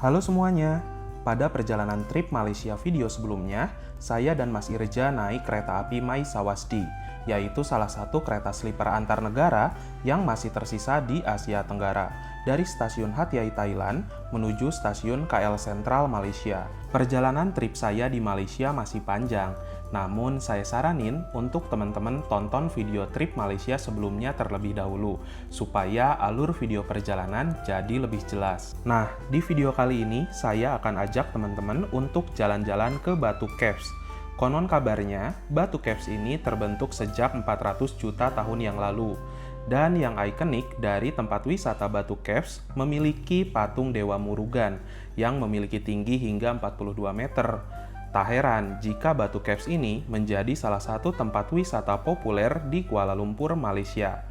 Halo semuanya, pada perjalanan trip Malaysia video sebelumnya, saya dan Mas Irja naik kereta api Mai Sawasdi, yaitu salah satu kereta sleeper antar negara yang masih tersisa di Asia Tenggara, dari stasiun Hat Yai Thailand menuju stasiun KL Sentral Malaysia. Perjalanan trip saya di Malaysia masih panjang, namun saya saranin untuk teman-teman tonton video trip Malaysia sebelumnya terlebih dahulu, supaya alur video perjalanan jadi lebih jelas. Nah, di video kali ini saya akan ajak teman-teman untuk jalan-jalan ke Batu Caves. Konon kabarnya, Batu Caves ini terbentuk sejak 400 juta tahun yang lalu. Dan yang ikonik dari tempat wisata Batu Caves memiliki patung Dewa Murugan yang memiliki tinggi hingga 42 meter. Tak heran jika Batu Caves ini menjadi salah satu tempat wisata populer di Kuala Lumpur, Malaysia.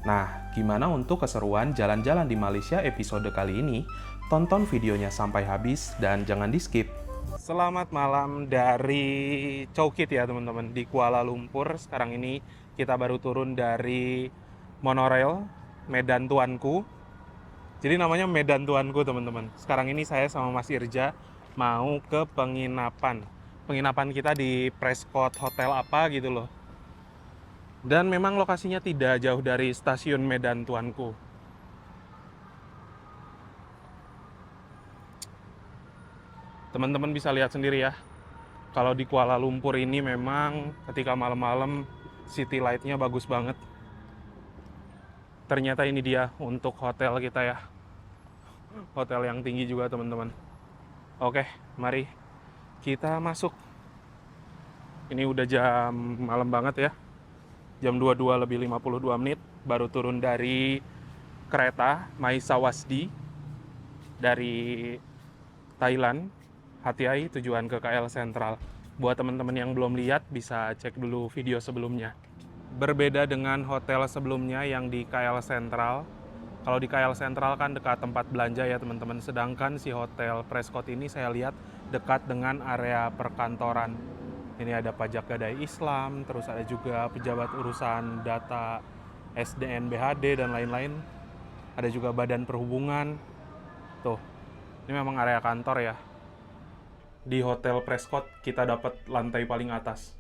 Nah, gimana untuk keseruan jalan-jalan di Malaysia episode kali ini? Tonton videonya sampai habis dan jangan di-skip. Selamat malam dari Chowkit ya teman-teman, di Kuala Lumpur. Sekarang ini kita baru turun dari monorail Medan Tuanku. Jadi namanya Medan Tuanku teman-teman. Sekarang ini saya sama Mas Irja mau ke penginapan. Penginapan kita di Prescott Hotel apa gitu loh. Dan memang lokasinya tidak jauh dari stasiun Medan Tuanku. Teman-teman bisa lihat sendiri ya. Kalau di Kuala Lumpur ini memang ketika malam-malam city light-nya bagus banget. Ternyata ini dia untuk hotel kita ya. Hotel yang tinggi juga teman-teman. Oke, mari kita masuk. Ini udah jam malam banget ya. Jam 22 lebih 52 menit. Baru turun dari kereta Mai Sawasdi dari Thailand, Hat Yai, tujuan ke KL Sentral. Buat teman-teman yang belum lihat, bisa cek dulu video sebelumnya. Berbeda dengan hotel sebelumnya yang di KL Sentral. Kalau di KL Sentral kan dekat tempat belanja ya teman-teman. Sedangkan si hotel Prescott ini saya lihat dekat dengan area perkantoran. Ini ada pajak gadai Islam, terus ada juga pejabat urusan data SDN BHD dan lain-lain. Ada juga badan perhubungan. Tuh, ini memang area kantor ya. Di Hotel Prescott kita dapat lantai paling atas.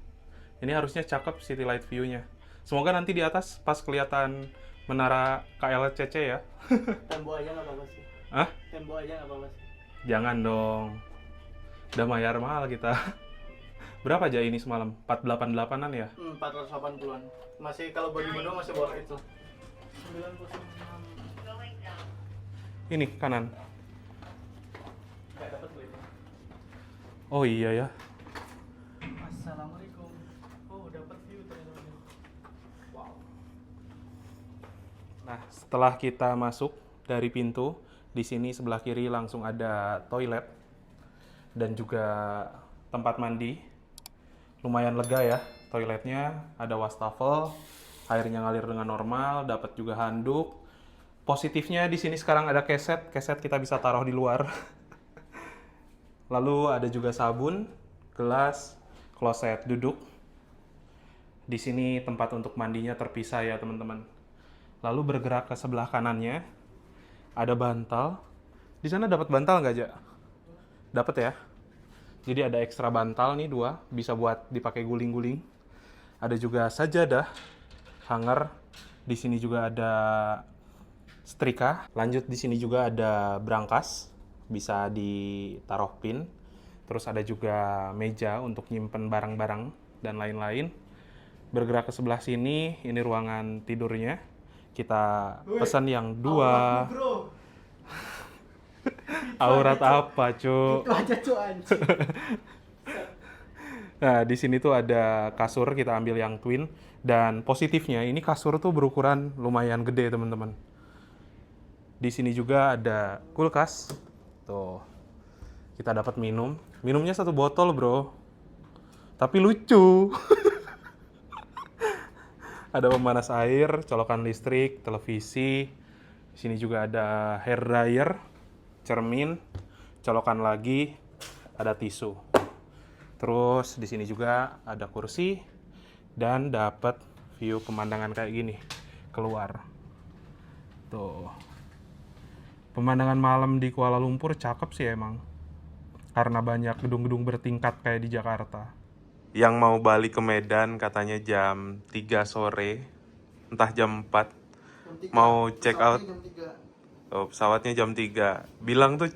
Ini harusnya cakep city light view-nya. Semoga nanti di atas pas kelihatan menara KLCC ya. Tembok aja nggak apa-apa sih. Hah? Tembok aja nggak apa-apa sih. Jangan dong. Udah bayar mahal kita. Berapa aja ini semalam? 488-an ya? 480-an. Masih kalau bagi menu masih bawah itu. 96. Ini kanan. Nggak dapat beli. Oh iya ya. Assalamualaikum. Oh, dapat view ternyata. Wow. Nah, setelah kita masuk dari pintu, di sini sebelah kiri langsung ada toilet dan juga tempat mandi. Lumayan lega ya toiletnya, ada wastafel, airnya ngalir dengan normal, dapat juga handuk. Positifnya di sini sekarang ada keset kita bisa taruh di luar. Lalu ada juga sabun, gelas, kloset duduk. Di sini tempat untuk mandinya terpisah ya teman-teman. Lalu bergerak ke sebelah kanannya, ada bantal. Di sana dapat bantal nggak, Ja? Dapat ya? Jadi ada ekstra bantal nih 2, bisa buat dipakai guling-guling. Ada juga sajadah, hanger. Di sini juga ada setrika. Lanjut di sini juga ada brankas, bisa ditaruh pin. Terus ada juga meja untuk nyimpen barang-barang dan lain-lain. Bergerak ke sebelah sini, ini ruangan tidurnya. Kita pesan yang 2. Aurat apa, Cuk? Itu aja cuy anjing. Nah, di sini tuh ada kasur, kita ambil yang twin. Dan positifnya, ini kasur tuh berukuran lumayan gede, teman-teman. Di sini juga ada kulkas. Tuh, kita dapat minum. Minumnya 1 botol, bro. Tapi lucu. Ada pemanas air, colokan listrik, televisi. Di sini juga ada hair dryer, cermin, colokan lagi, ada tisu. Terus di sini juga ada kursi dan dapat view pemandangan kayak gini keluar. Tuh. Pemandangan malam di Kuala Lumpur cakep sih emang. Karena banyak gedung-gedung bertingkat kayak di Jakarta. Yang mau balik ke Medan katanya jam 3 sore, entah jam 4. Mau check out. Oh, pesawatnya jam 3. Bilang tuh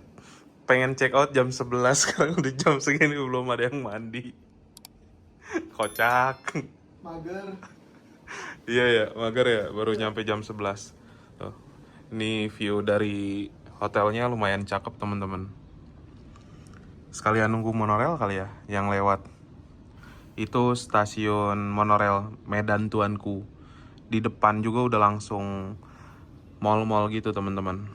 pengen check out jam 11, sekarang udah jam segini belum ada yang mandi. Kocak. Mager. Iya ya, mager ya, baru nyampe jam 11. Tuh. Ini view dari hotelnya lumayan cakep teman-teman. Sekalian nunggu monorail kali ya yang lewat. Itu stasiun monorail Medan Tuanku. Di depan juga udah langsung mall-mall gitu teman-teman.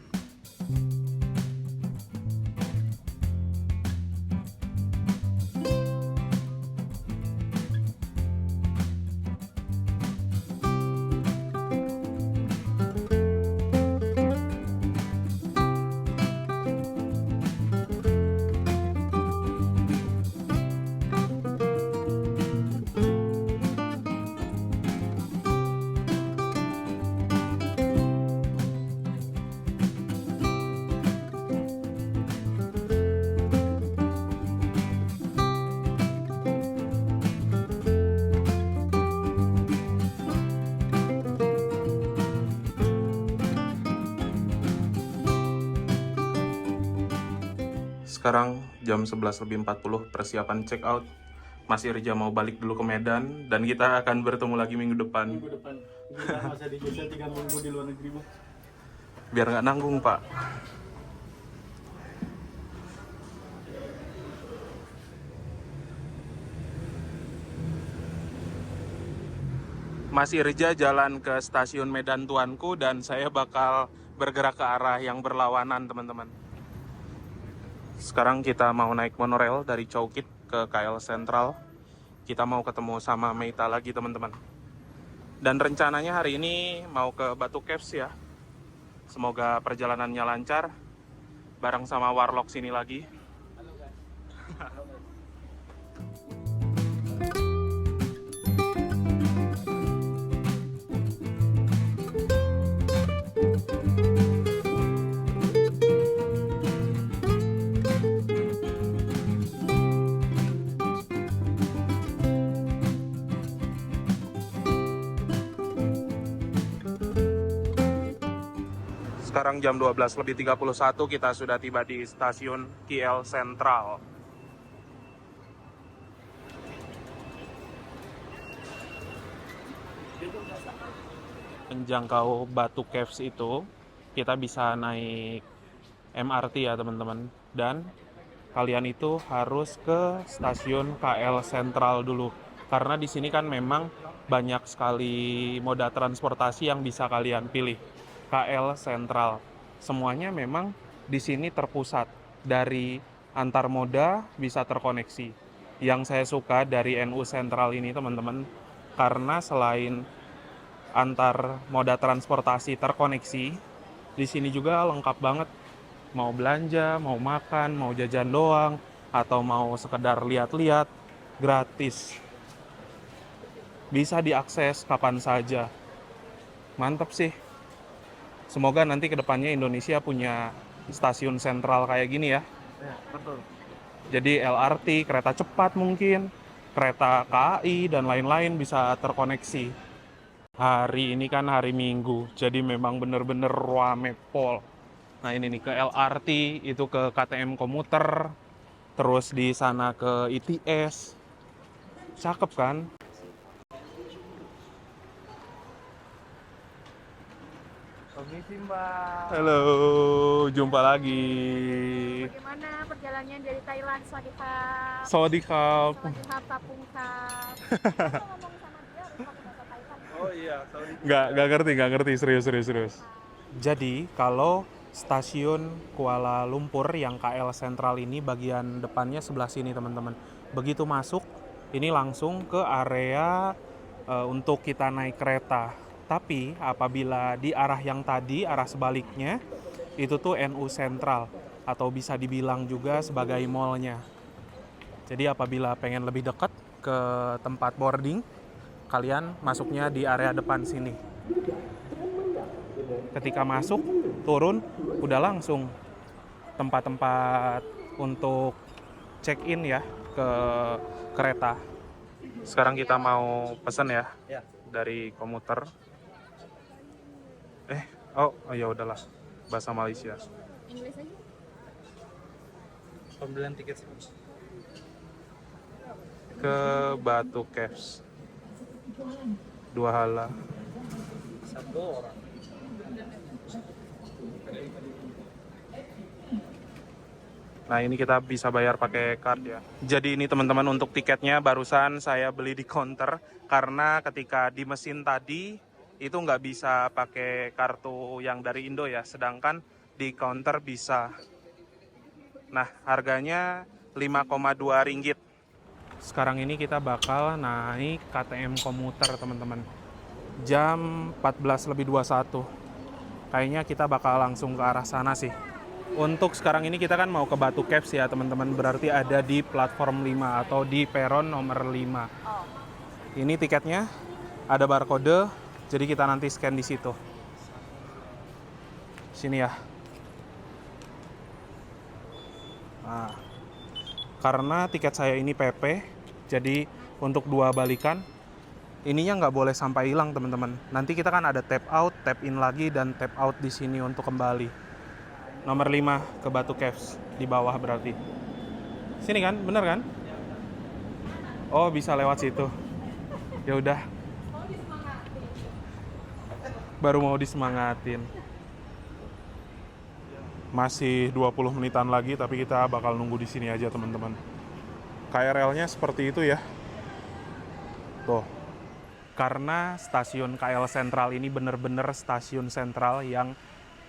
Sekarang jam 11.40, persiapan check out. Mas Irja mau balik dulu ke Medan dan kita akan bertemu lagi minggu depan. Minggu depan. Gila masa di Jogja 3 minggu di luar negeri, Bang. Biar nggak nanggung, Pak. Mas Irja jalan ke stasiun Medan Tuanku dan saya bakal bergerak ke arah yang berlawanan, teman-teman. Sekarang kita mau naik monorail dari Chowkit ke KL Sentral. Kita mau ketemu sama Meita lagi, teman-teman. Dan rencananya hari ini mau ke Batu Caves ya. Semoga perjalanannya lancar. Bareng sama Warlock sini lagi. Sekarang jam 12.31 kita sudah tiba di stasiun KL Sentral. Menjangkau Batu Caves itu kita bisa naik MRT ya teman-teman. Dan kalian itu harus ke stasiun KL Sentral dulu. Karena di sini kan memang banyak sekali moda transportasi yang bisa kalian pilih. KL Sentral. Semuanya memang di sini terpusat. Dari antar moda bisa terkoneksi. Yang saya suka dari NU Sentral ini teman-teman, karena selain antar moda transportasi terkoneksi, di sini juga lengkap banget. Mau belanja, mau makan, mau jajan doang, atau mau sekedar lihat-lihat, gratis. Bisa diakses kapan saja. Mantap sih. Semoga nanti kedepannya Indonesia punya stasiun sentral kayak gini ya. Ya, betul. Jadi LRT, kereta cepat mungkin, kereta KAI, dan lain-lain bisa terkoneksi. Hari ini kan hari Minggu, jadi memang bener-bener rame pol. Nah ini nih ke LRT, itu ke KTM komuter, terus di sana ke ITS. Cakep kan? Permisi, Mbak. Halo, jumpa lagi. Bagaimana perjalanannya dari Thailand? Swadikap. Sawadikap. Swadikap, Papungkap. Kalau ngomong sama dia harus pakai bahasa Thailand. Oh iya, sorry. Nggak ngerti, serius. Jadi, kalau stasiun Kuala Lumpur yang KL Sentral ini bagian depannya sebelah sini teman-teman. Begitu masuk, ini langsung ke area untuk kita naik kereta. Tapi apabila di arah yang tadi, arah sebaliknya, itu tuh NU Sentral. Atau bisa dibilang juga sebagai mallnya. Jadi apabila pengen lebih dekat ke tempat boarding, kalian masuknya di area depan sini. Ketika masuk, turun udah langsung tempat-tempat untuk check-in ya ke kereta. Sekarang kita mau pesen ya dari komuter. Oh ya udahlah, bahasa Malaysia. Inggris aja. Pembelian tiket Ke Batu Caves. 2 hala. 1 orang. Nah ini kita bisa bayar pakai card ya. Jadi ini teman-teman untuk tiketnya barusan saya beli di counter. Karena ketika di mesin tadi itu nggak bisa pakai kartu yang dari Indo ya. Sedangkan di counter bisa. Nah harganya 5,2 ringgit. Sekarang ini kita bakal naik KTM komuter teman-teman. Jam 14:21. Kayaknya kita bakal langsung ke arah sana sih. Untuk sekarang ini kita kan mau ke Batu Caves ya teman-teman. Berarti ada di platform 5 atau di peron nomor 5. Ini tiketnya, ada barcode, jadi kita nanti scan di situ. Sini ya. Nah, karena tiket saya ini PP, jadi untuk 2 balikan, ininya nggak boleh sampai hilang teman-teman. Nanti kita kan ada tap out, tap in lagi, dan tap out di sini untuk kembali. Nomor 5 ke Batu Caves, di bawah berarti. Sini kan, bener kan? Oh, bisa lewat situ. Ya udah. Baru mau disemangatin. Masih 20 menitan lagi, tapi kita bakal nunggu di sini aja teman-teman. KRL-nya seperti itu ya. Tuh. Karena stasiun KL Sentral ini bener-bener stasiun sentral yang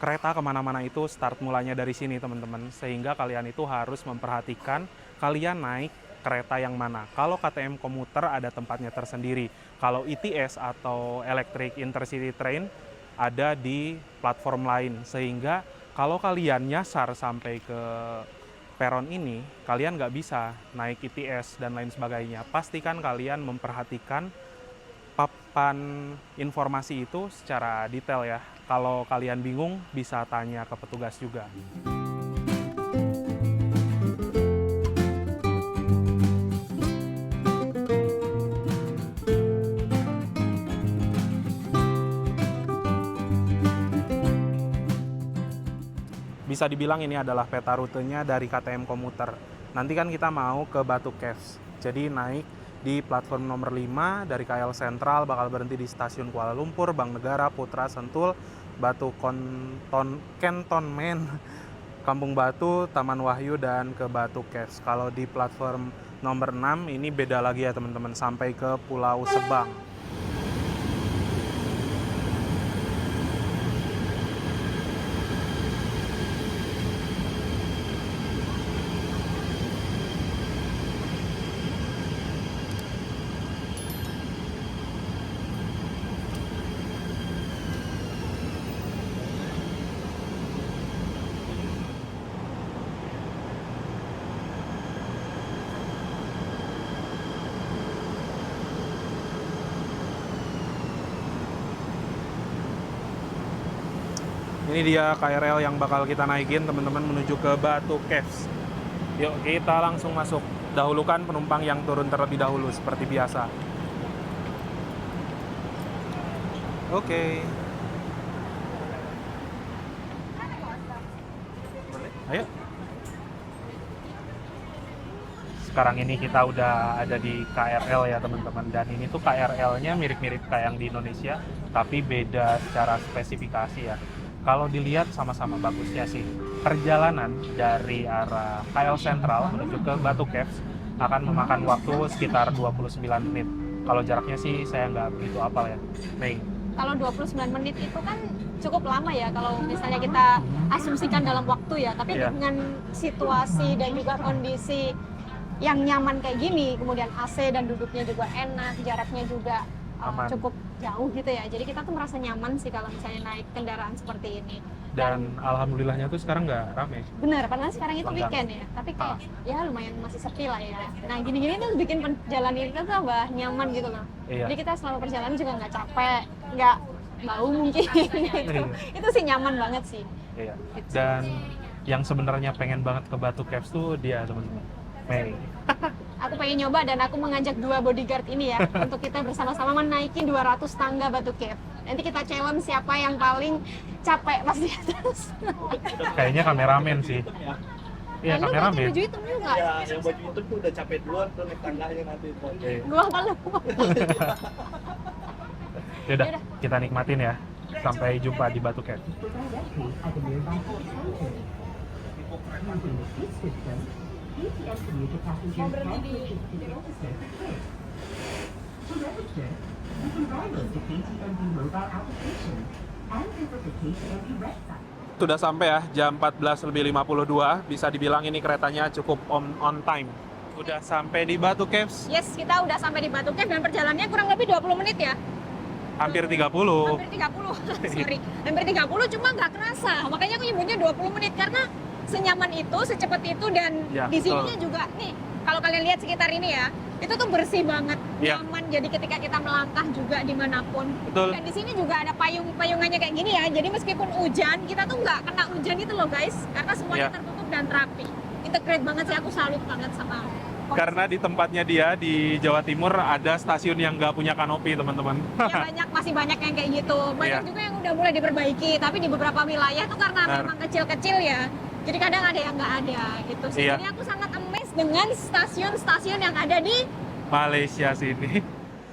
kereta kemana-mana itu start mulanya dari sini teman-teman. Sehingga kalian itu harus memperhatikan kalian naik kereta yang mana. Kalau KTM komuter ada tempatnya tersendiri. Kalau ETS atau Electric Intercity Train ada di platform lain. Sehingga kalau kalian nyasar sampai ke peron ini, kalian nggak bisa naik ETS dan lain sebagainya. Pastikan kalian memperhatikan papan informasi itu secara detail ya. Kalau kalian bingung, bisa tanya ke petugas juga. Bisa dibilang ini adalah peta rutenya dari KTM komuter. Nanti kan kita mau ke Batu Caves. Jadi naik di platform nomor 5 dari KL Sentral, bakal berhenti di stasiun Kuala Lumpur, Bank Negara, Putra, Sentul, Batu Cantonment, Kampung Batu, Taman Wahyu, dan ke Batu Caves. Kalau di platform nomor 6 ini beda lagi ya teman-teman, sampai ke Pulau Sebang. Ini dia KRL yang bakal kita naikin teman-teman menuju ke Batu Caves. Yuk kita langsung masuk. Dahulukan penumpang yang turun terlebih dahulu seperti biasa. Oke. Ayo. Sekarang ini kita udah ada di KRL ya teman-teman. Dan ini tuh KRL-nya mirip-mirip kayak yang di Indonesia, tapi beda secara spesifikasi ya. Kalau dilihat sama-sama bagusnya sih. Perjalanan dari arah KL Sentral menuju ke Batu Caves akan memakan waktu sekitar 29 menit. Kalau jaraknya sih saya nggak begitu hafal ya. Nih. Kalau 29 menit itu kan cukup lama ya kalau misalnya kita asumsikan dalam waktu ya. Tapi dengan situasi dan juga kondisi yang nyaman kayak gini, kemudian AC dan duduknya juga enak, jaraknya juga cukup jauh gitu ya. Jadi kita tuh merasa nyaman sih kalau misalnya naik kendaraan seperti ini. Dan alhamdulillahnya tuh sekarang nggak rame. Bener, padahal sekarang itu weekend ya. Tapi kayak ya lumayan masih sepi lah ya. Nah gini-gini tuh bikin perjalanan kita tuh nyaman gitu loh. Iya. Jadi kita selama perjalanan juga nggak capek, nggak bau mungkin gitu. Itu sih nyaman banget sih. Iya. Gitu. Dan yang sebenarnya pengen banget ke Batu Caves tuh dia, teman-teman. Mei. Aku pengen nyoba dan aku mengajak 2 bodyguard ini ya untuk kita bersama-sama menaiki 200 tangga Batu Cave. Nanti kita challenge siapa yang paling capek pas di atas. Kayaknya kameramen sih. Iya, Lalu kameramen. pakai baju hitam juga. Ya, yang baju itu tuh udah capek duluan tuh naik tangganya nanti. Gua malu. Yaudah, Yaudah. kita nikmatin ya. Sampai jumpa di Batu Cave. Sudah sampai ya, jam 14:52. Bisa dibilang ini keretanya cukup on time. Udah sampai di Batu Caves, Yes, kita udah sampai di Batu Cave dan perjalanannya kurang lebih 20 menit ya. hampir 30. Hampir 30. Sorry. Hampir 30 cuma nggak kerasa. Makanya aku nyebutnya 20 menit karena senyaman itu, secepat itu dan Ya, di sininya betul. juga nih. Kalau kalian lihat sekitar ini ya, itu tuh bersih banget, Ya. nyaman. Jadi ketika kita melangkah juga dimanapun. Betul. Dan di sini juga ada payung-payungannya kayak gini ya. Jadi meskipun hujan, kita tuh nggak kena hujan itu loh guys, karena semuanya Ya. tertutup dan rapi. Itu keren banget sih, aku salut banget sama. Karena di tempatnya dia di Jawa Timur ada stasiun yang nggak punya kanopi, teman-teman. Ya masih banyak yang kayak gitu. Banyak Iya. juga yang udah mulai diperbaiki, tapi di beberapa wilayah tuh karena Benar. memang kecil-kecil ya. Jadi kadang ada yang nggak ada gitu sih. Iya. Jadi aku sangat amazed dengan stasiun-stasiun yang ada di Malaysia sini.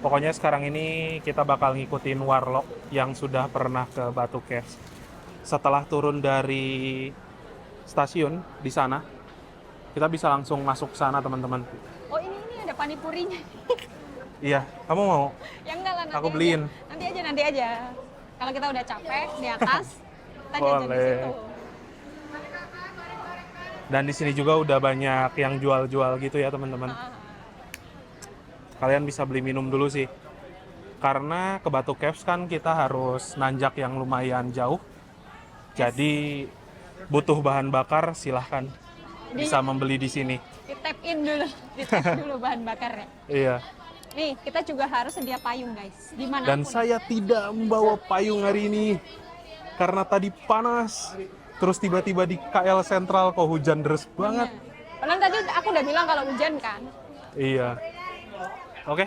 Pokoknya sekarang ini kita bakal ngikutin Warlock yang sudah pernah ke Batu Caves. Setelah turun dari stasiun di sana, kita bisa langsung masuk sana, teman-teman. Oh ini ada panipurinya. Iya, kamu mau? Ya enggak lah, nanti Aku beliin. aja. Nanti aja. Kalau kita udah capek di atas, kita jajan di Boleh. situ. Dan di sini juga udah banyak yang jual-jual gitu ya, teman-teman. Ah. Kalian bisa beli minum dulu sih. Karena ke Batu Caves kan kita harus nanjak yang lumayan jauh. Jadi butuh bahan bakar, silahkan bisa membeli di sini. Di tap in dulu, di tap dulu bahan bakarnya. Iya. Nih, kita juga harus sedia payung guys, dimanapun. Dan saya tidak membawa payung hari ini karena tadi panas. Terus tiba-tiba di KL Sentral kok hujan deras banget. Padahal tadi aku udah bilang kalau hujan kan. Iya. Oke.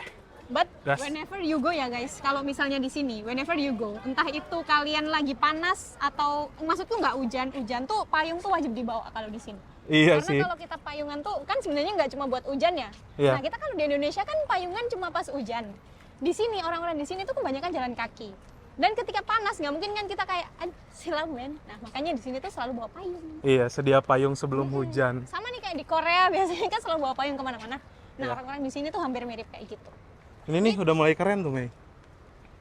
But Gas. whenever you go ya guys, kalau misalnya di sini, whenever you go, entah itu kalian lagi panas atau maksudku nggak hujan tuh payung tuh wajib dibawa kalau di sini. Iya Karena sih. kalau kita payungan tuh kan sebenarnya nggak cuma buat hujan ya. Iya. Nah kita kalau di Indonesia kan payungan cuma pas hujan. Di sini orang-orang di sini tuh kebanyakan jalan kaki. Dan ketika panas nggak mungkin kan kita kayak silam men. Nah makanya di sini tuh selalu bawa payung. Iya, sedia payung sebelum hujan. Sama nih kayak di Korea biasanya kan selalu bawa payung kemana-mana. Nah Iya. orang-orang di sini tuh hampir mirip kayak gitu. Ini nih udah mulai keren tuh, Mei.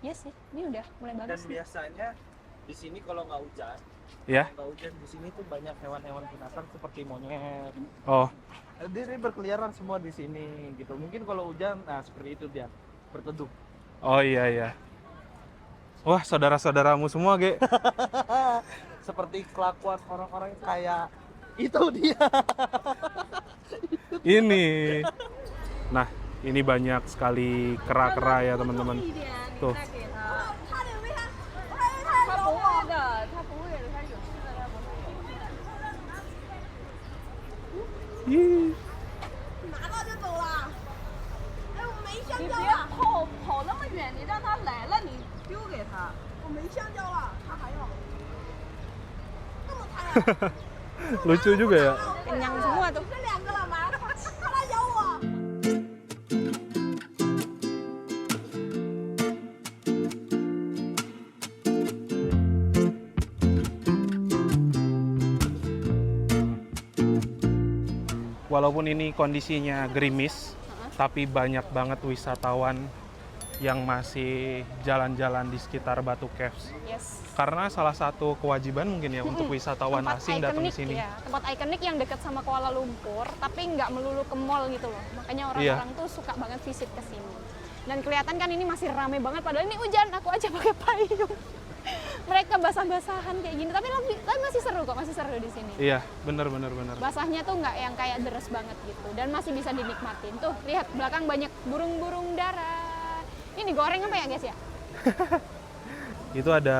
Iya sih, ini udah mulai Dan bagus. nih. biasanya di sini kalau nggak hujan, Ya. di sini tuh banyak hewan-hewan binatang seperti monyet. Oh, Dia berkeliaran semua di sini gitu. Mungkin kalau hujan, nah seperti itu dia berteduh. oh iya iya. Wah, saudara-saudaramu semua, Ge. Seperti kelakuan orang-orang kayak itu dia. Ini. Nah, ini banyak sekali kera-kera ya, teman-teman. Tuh. Ih. 拿到就走了。哎，我没香你蕉了，别跑那么远，你让他来了你丢给他。我没香蕉了，他还要。这么贪呀？ Lucu juga ya. Kenyang semua tuh. 这两个了吗？他来咬我。 Walaupun ini kondisinya gerimis, tapi banyak banget wisatawan yang masih jalan-jalan di sekitar Batu Caves. Yes. Karena salah satu kewajiban mungkin ya untuk wisatawan Tempat asing datang ke ikonik, sini. ya. Tempat ikonik yang dekat sama Kuala Lumpur, tapi nggak melulu ke mall gitu loh. Makanya orang-orang tuh suka banget visit ke sini. Dan kelihatan kan ini masih rame banget, padahal ini hujan, aku aja pakai payung. Mereka basah-basahan kayak gini, tapi masih seru kok, masih seru di sini. Iya, bener. Basahnya tuh nggak yang kayak deres banget gitu, dan masih bisa dinikmatin. Tuh, lihat belakang banyak burung-burung dara. Ini digoreng apa ya guys ya? Itu ada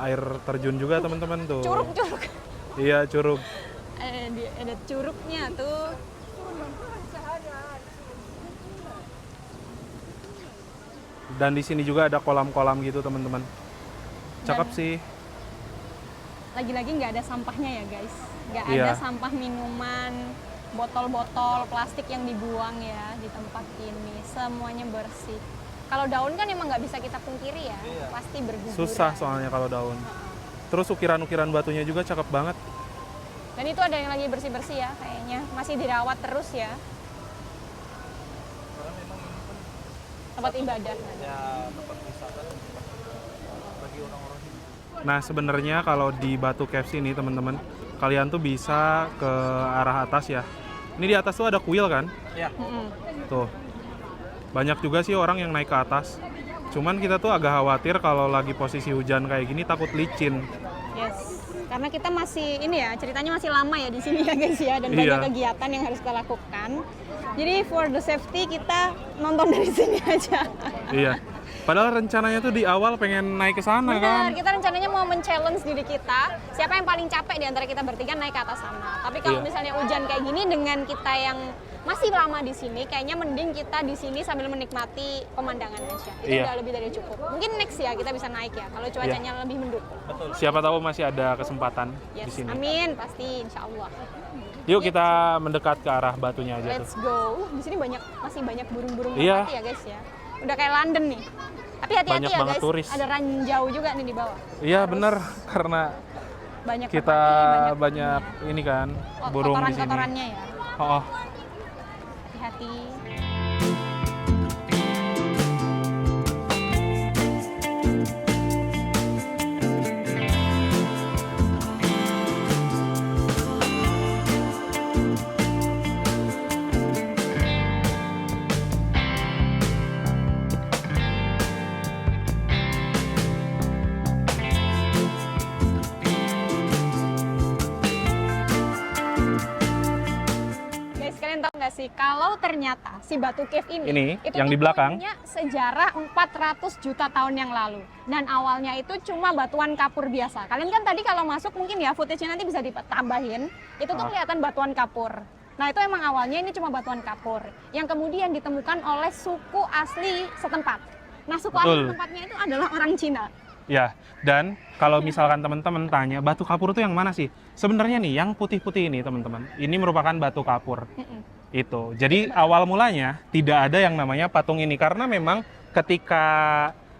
air terjun juga teman-teman tuh. Curug-curug. Iya, curug. Ada curugnya tuh. Dan di sini juga ada kolam-kolam gitu teman-teman. Cakep Dan- sih. Lagi-lagi nggak ada sampahnya ya guys. Nggak Iya. ada sampah minuman, botol-botol plastik yang dibuang ya di tempat ini. Semuanya bersih. Kalau daun kan emang nggak bisa kita pungkiri ya, pasti berguguran. Susah soalnya kalau daun. Terus ukiran-ukiran batunya juga cakep banget. Dan itu ada yang lagi bersih-bersih ya kayaknya. Masih dirawat terus ya. Tempat ibadah. Ya tempat wisata bagi orang-orang Hindu. Nah sebenarnya kalau di Batu Caves ini teman-teman, kalian tuh bisa ke arah atas ya. Ini di atas tuh ada kuil kan? Ya. Mm-mm. Tuh. Banyak juga sih orang yang naik ke atas. Cuman kita tuh agak khawatir kalau lagi posisi hujan kayak gini takut licin. Yes. Karena kita masih ini ya, ceritanya masih lama ya di sini ya guys ya, dan Iya. banyak kegiatan yang harus kita lakukan. Jadi for the safety kita nonton dari sini aja. Iya. Padahal rencananya tuh di awal pengen naik ke sana Benar, kan. kita rencananya mau men-challenge diri kita, siapa yang paling capek di antara kita bertiga naik ke atas sana. Tapi kalau Iya. misalnya hujan kayak gini dengan kita yang masih lama di sini, kayaknya mending kita di sini sambil menikmati pemandangan aja. Itu Iya. udah lebih dari cukup. Mungkin next ya kita bisa naik ya, kalau cuacanya lebih mendukung. Siapa tahu masih ada kesempatan di Yes, sini. amin, pasti insya Allah. Yuk kita mendekat ke arah batunya aja Let's tuh. go. Di sini masih banyak burung-burung Iya. merpati ya guys ya. Udah kayak London nih. Tapi hati-hati Banyak ya banget guys. turis. Ada ranjau juga nih di bawah. Iya bener, karena Banyak kita merpati, banyak ini kan burung di sini. kotoran-kotorannya ya. Oh, Hati-hati. Guys, kalian tahu nggak sih kalau ternyata si Batu Cave ini Ini, yang di belakang. punya sejarah 400 juta tahun yang lalu. Dan awalnya itu cuma batuan kapur biasa. Kalian kan tadi kalau masuk mungkin ya footage-nya nanti bisa ditambahin. Itu tuh kelihatan batuan kapur. Nah, itu emang awalnya ini cuma batuan kapur yang kemudian ditemukan oleh suku asli setempat. Nah, suku asli Betul. setempatnya itu adalah orang Cina. ya. Dan kalau misalkan teman-teman tanya batu kapur itu yang mana sih? Sebenarnya nih yang putih-putih ini teman-teman, ini merupakan batu kapur. Mm-mm. Itu. Jadi awal mulanya tidak ada yang namanya patung ini karena memang ketika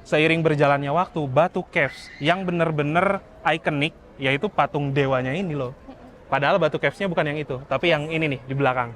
seiring berjalannya waktu Batu Caves yang benar-benar ikonik yaitu patung dewanya ini loh. Padahal Batu Caves-nya bukan yang itu, tapi yang ini nih di belakang.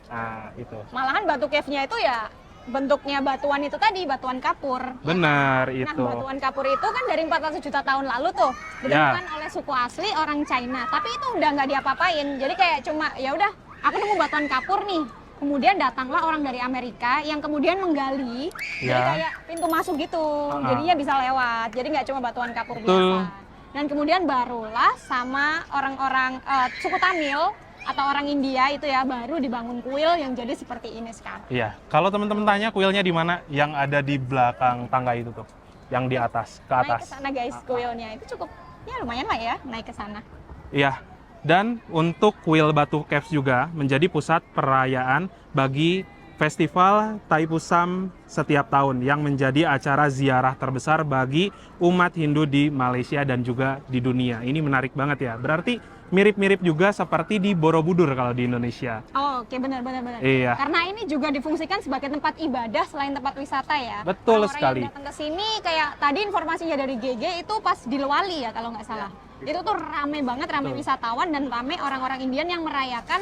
Nah, itu. Malahan Batu Cave-nya itu ya bentuknya batuan itu tadi, batuan kapur. Benar Nah, itu. batuan kapur itu kan dari 400 juta tahun lalu tuh ditemukan oleh suku asli orang China. Tapi itu udah nggak diapa-apain. Jadi kayak cuma ya udah, aku nemu batuan kapur nih. Kemudian datanglah orang dari Amerika yang kemudian menggali. Jadi Ya. kayak pintu masuk gitu. Ha-ha. Jadinya bisa lewat. Jadi nggak cuma batuan kapur Betul. biasa. Dan kemudian barulah sama orang-orang suku Tamil atau orang India itu ya baru dibangun kuil yang jadi seperti ini sekarang. Iya. Kalau teman-teman tanya kuilnya di mana? Yang ada di belakang tangga itu tuh. Yang di atas, ke Naik ke atas. sana guys kuilnya itu cukup ya lumayan lah ya naik ke sana. Iya. Dan untuk kuil Batu Caves juga menjadi pusat perayaan bagi Festival Taipusam setiap tahun yang menjadi acara ziarah terbesar bagi umat Hindu di Malaysia dan juga di dunia. Ini menarik banget ya. Berarti mirip-mirip juga seperti di Borobudur kalau di Indonesia. Oh, oke benar. Iya. Karena ini juga difungsikan sebagai tempat ibadah selain tempat wisata ya. Betul Orang-orang sekali. yang datang ke sini kayak tadi informasinya dari GG itu pas di Lewali ya kalau nggak salah. Itu tuh rame banget, rame Betul. wisatawan dan rame orang-orang Indian yang merayakan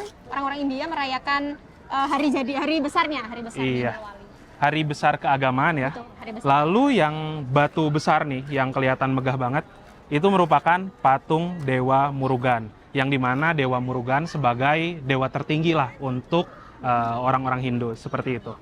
India merayakan hari besarnya di Iya. Lewali. Hari besar keagamaan ya. Betul, hari besar. Lalu yang batu besar nih, yang kelihatan megah banget, itu merupakan patung Dewa Murugan. Yang dimana Dewa Murugan sebagai dewa tertinggi lah untuk orang-orang Hindu, seperti itu.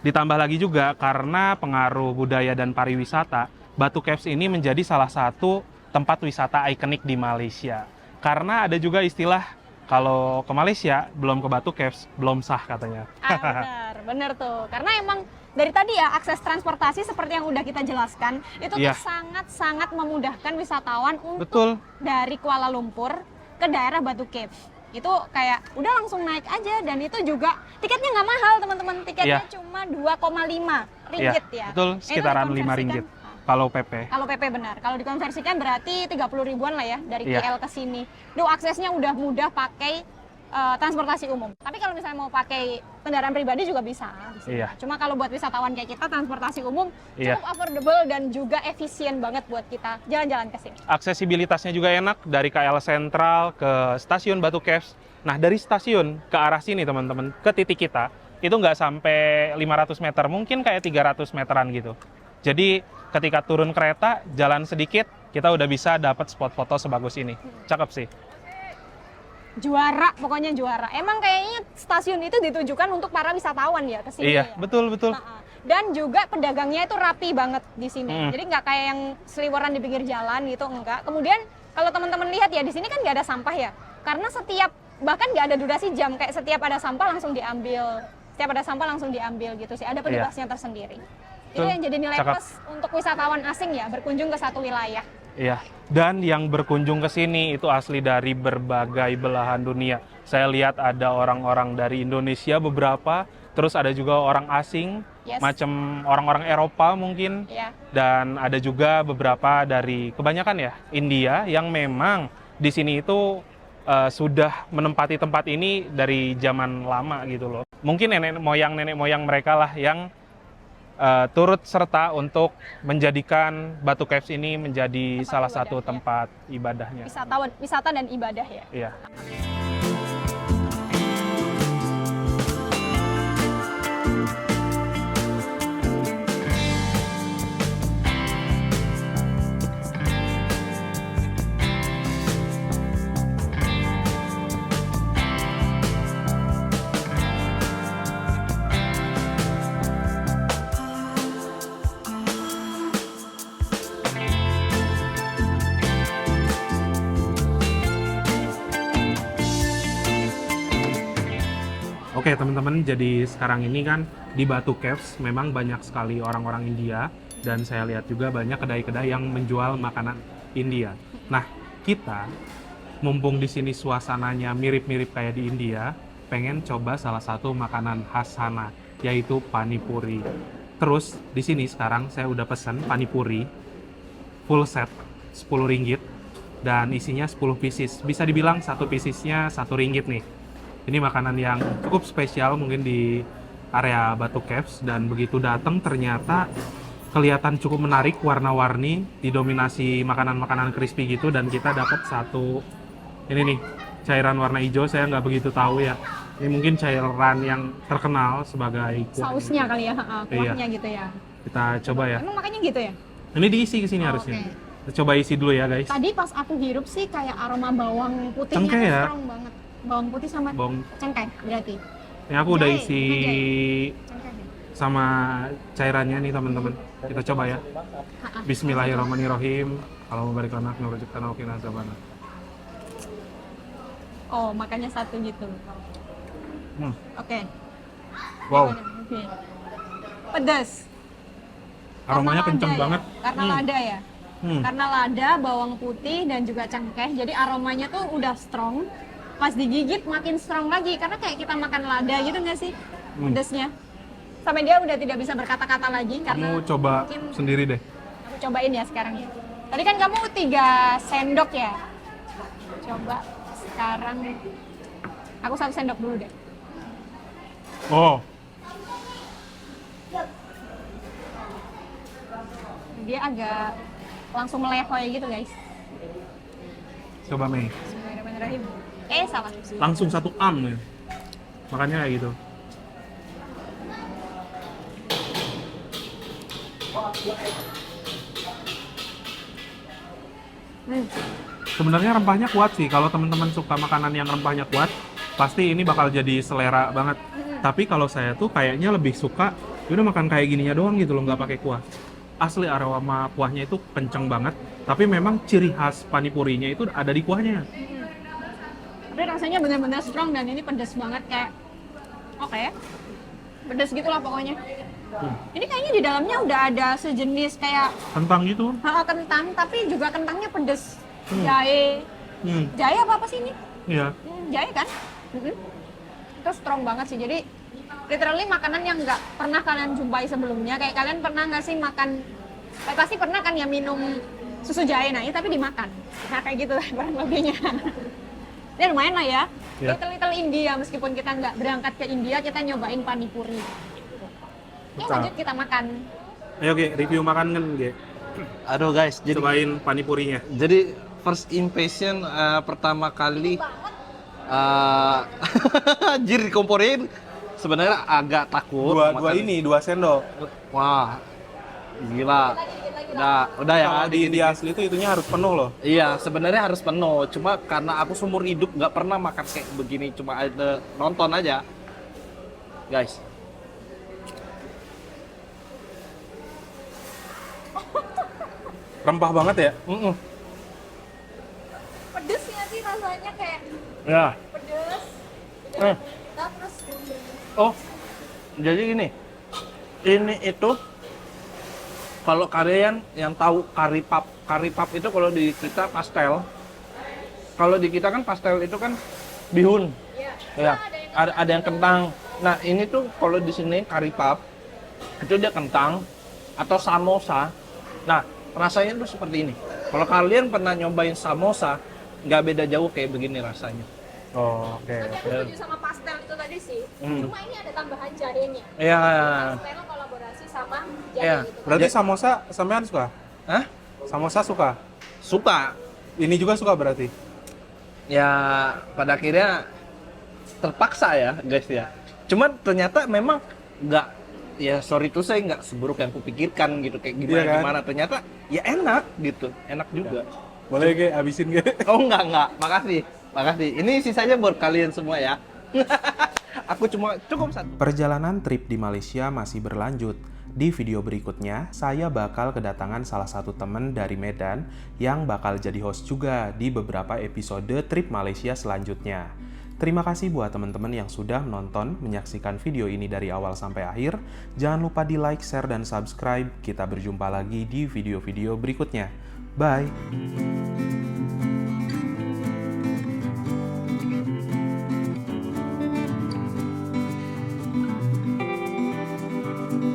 Ditambah lagi juga karena pengaruh budaya dan pariwisata, Batu Caves ini menjadi salah satu tempat wisata ikonik di Malaysia. Karena ada juga istilah, kalau ke Malaysia belum ke Batu Caves belum sah katanya. Ah, benar. bener tuh. Karena emang dari tadi ya akses transportasi seperti yang udah kita jelaskan itu tuh Iya. sangat-sangat memudahkan wisatawan untuk Betul. dari Kuala Lumpur ke daerah Batu Caves. Itu kayak udah langsung naik aja dan itu juga tiketnya nggak mahal teman-teman. Tiketnya Iya. cuma 2,5 ringgit ya. Betul, Itu sekitaran 5 dikonversikan- ringgit kalau PP. Kalau PP benar. Kalau dikonversikan berarti 30 ribuan lah ya dari Iya. KL ke sini. Duh, aksesnya udah mudah pakai transportasi umum. Tapi kalau misalnya mau pakai kendaraan pribadi juga bisa di sini. Iya. Cuma kalau buat wisatawan kayak kita transportasi umum Iya. cukup affordable dan juga efisien banget buat kita jalan-jalan ke sini. Aksesibilitasnya juga enak dari KL Sentral ke stasiun Batu Caves. Nah, dari stasiun ke arah sini teman-teman, ke titik kita, itu nggak sampai 500 meter, mungkin kayak 300 meteran gitu. Jadi ketika turun kereta, jalan sedikit, kita udah bisa dapat spot foto sebagus ini. Cakep sih. Juara, pokoknya juara. Emang kayaknya stasiun itu ditujukan untuk para wisatawan ya ke sini Iya, ya. betul. Nah, dan juga pedagangnya itu rapi banget di sini. Hmm. Jadi nggak kayak yang seliweran di pinggir jalan gitu, enggak. Kemudian kalau teman-teman lihat ya di sini kan nggak ada sampah ya. Karena bahkan nggak ada durasi jam, kayak setiap ada sampah langsung diambil. Setiap ada sampah langsung diambil gitu sih. Ada petugasnya tersendiri. Itu Betul. yang jadi nilai Cakep. plus untuk wisatawan asing ya berkunjung ke satu wilayah. Iya. Dan yang berkunjung ke sini itu asli dari berbagai belahan dunia. Saya lihat ada orang-orang dari Indonesia beberapa, terus ada juga orang asing, Yes. macam orang-orang Eropa mungkin. Ya. Dan ada juga beberapa dari kebanyakan ya India yang memang di sini itu sudah menempati tempat ini dari zaman lama gitu loh. Mungkin nenek moyang mereka lah yang turut serta untuk menjadikan Batu Caves ini menjadi Tempat salah satu ibadahnya. tempat ibadahnya. Wisata dan ibadah ya. Iya. Oke teman-teman, jadi sekarang ini kan di Batu Caves memang banyak sekali orang-orang India dan saya lihat juga banyak kedai-kedai yang menjual makanan India. Nah, kita mumpung di sini suasananya mirip-mirip kayak di India, pengen coba salah satu makanan khas sana, yaitu panipuri. Terus di sini sekarang saya udah pesen panipuri full set 10 ringgit dan isinya 10 pieces. Bisa dibilang satu piecesnya 1 ringgit nih. Ini makanan yang cukup spesial mungkin di area Batu Caves dan begitu datang ternyata kelihatan cukup menarik, warna-warni, didominasi makanan-makanan crispy gitu dan kita dapat satu ini nih cairan warna hijau, saya nggak begitu tahu ya. Ini mungkin cairan yang terkenal sebagai kuah. Sausnya kali ya, kuahnya Iya. gitu ya. Kita coba ya. Emang makanya gitu ya? Ini diisi ke sini Oh, harusnya. oke. Kita coba isi dulu ya guys. Tadi pas aku hirup sih kayak aroma bawang putihnya Cengkeh tuh ya? strong banget. Bawang putih sama Bawang. cengkeh berarti. Ini aku udah Jahe, isi Cengkeh ya? sama cairannya nih teman-teman. Kita coba ya. Ha-ha. Bismillahirrahmanirrahim. Kalau mau balik anak nurujukkan wakil azabana. Oh, makanya satu gitu. Hmm. Oke. Wow, Oke. Pedas. aromanya Karena kenceng lada banget. Ya? Karena Hmm. lada ya. Hmm. Karena lada, bawang putih dan juga cengkeh. Jadi aromanya tuh udah strong. Pas digigit makin strong lagi karena kayak kita makan lada gitu nggak sih? Hmm. Pedasnya. Sampai dia udah tidak bisa berkata-kata lagi karena Kamu coba mungkin- sendiri deh. Aku cobain ya sekarang ya. Tadi kan kamu 3 sendok ya. Coba sekarang aku 1 sendok dulu deh. Oh, Dia agak langsung melehoy gitu guys. coba Mei. Bismillahirrahmanirrahim. Salah. Langsung satu ya. Makanya kayak gitu. Sebenarnya rempahnya kuat sih. Kalau teman-teman suka makanan yang rempahnya kuat, pasti ini bakal jadi selera banget. Tapi kalau saya tuh kayaknya lebih suka, udah makan kayak gininya doang gitu loh, nggak pakai kuah. Asli aroma kuahnya itu kenceng banget. Tapi memang ciri khas panipurinya itu ada di kuahnya. Tapi rasanya benar-benar strong dan ini pedas banget kayak oke. pedes gitulah pokoknya. Ini kayaknya di dalamnya udah ada sejenis kayak Kentang gitu. kentang, tapi juga kentangnya pedes. Jahe. Jahe apa sih ini? Iya. Jahe kan? Itu strong banget sih. Jadi literally makanan yang nggak pernah kalian jumpai sebelumnya. Kayak kalian pernah nggak sih makan? Pasti pernah kan ya minum susu jahe, nah ini tapi dimakan. Nah kayak gitu lah kurang lebihnya. Ya lumayan lah ya. Ya. Little India, meskipun kita nggak berangkat ke India, kita nyobain panipuri. Ya lanjut kita makan. Ayo Ge, review makanan Ge. Aduh guys, jadi panipurinya. first impression pertama kali anjir dikomporin sebenarnya agak takut. Dua sendok. Wah, gila. Udah ya. Kalau di India asli itu itunya harus penuh loh. Iya, sebenarnya harus penuh. Cuma karena aku seumur hidup nggak pernah makan kayak begini, cuma ada nonton aja, guys. Rempah banget ya. Pedes ya sih rasanya kayak Ya. pedes. Eh. Nah, terus Oh, jadi gini. Ini itu kalau kalian yang tahu kari pap itu kalau di kita pastel. Kalau di kita kan pastel itu kan bihun. Ya. Ada yang kentang. Nah, ini tuh kalau di sini kari pap itu dia kentang atau samosa. Nah, rasanya tuh seperti ini. Kalau kalian pernah nyobain samosa, nggak beda jauh kayak begini rasanya. Oh, oke. tapi aku setuju sama pastel itu tadi sih. Cuma ini ada tambahan jahenya. Iya. Pastel kolaborasi sama jahe Iya. gitu. Berarti samosa sampean suka? Hah? Samosa suka? Suka. Ini juga suka berarti? Ya, pada akhirnya terpaksa ya, guys ya. Cuman ternyata memang nggak, ya sorry tuh saya nggak seburuk yang kupikirkan gitu, kayak gimana Iya kan? gimana. Ternyata ya enak gitu, enak juga. Boleh Ge, habisin Ge. Oh enggak, makasih. Ini sisanya buat kalian semua ya. Aku cukup satu. Perjalanan trip di Malaysia masih berlanjut. Di video berikutnya, saya bakal kedatangan salah satu temen dari Medan yang bakal jadi host juga di beberapa episode trip Malaysia selanjutnya. Terima kasih buat teman-teman yang sudah menonton, menyaksikan video ini dari awal sampai akhir. Jangan lupa di like, share, dan subscribe. Kita berjumpa lagi di video-video berikutnya. Bye!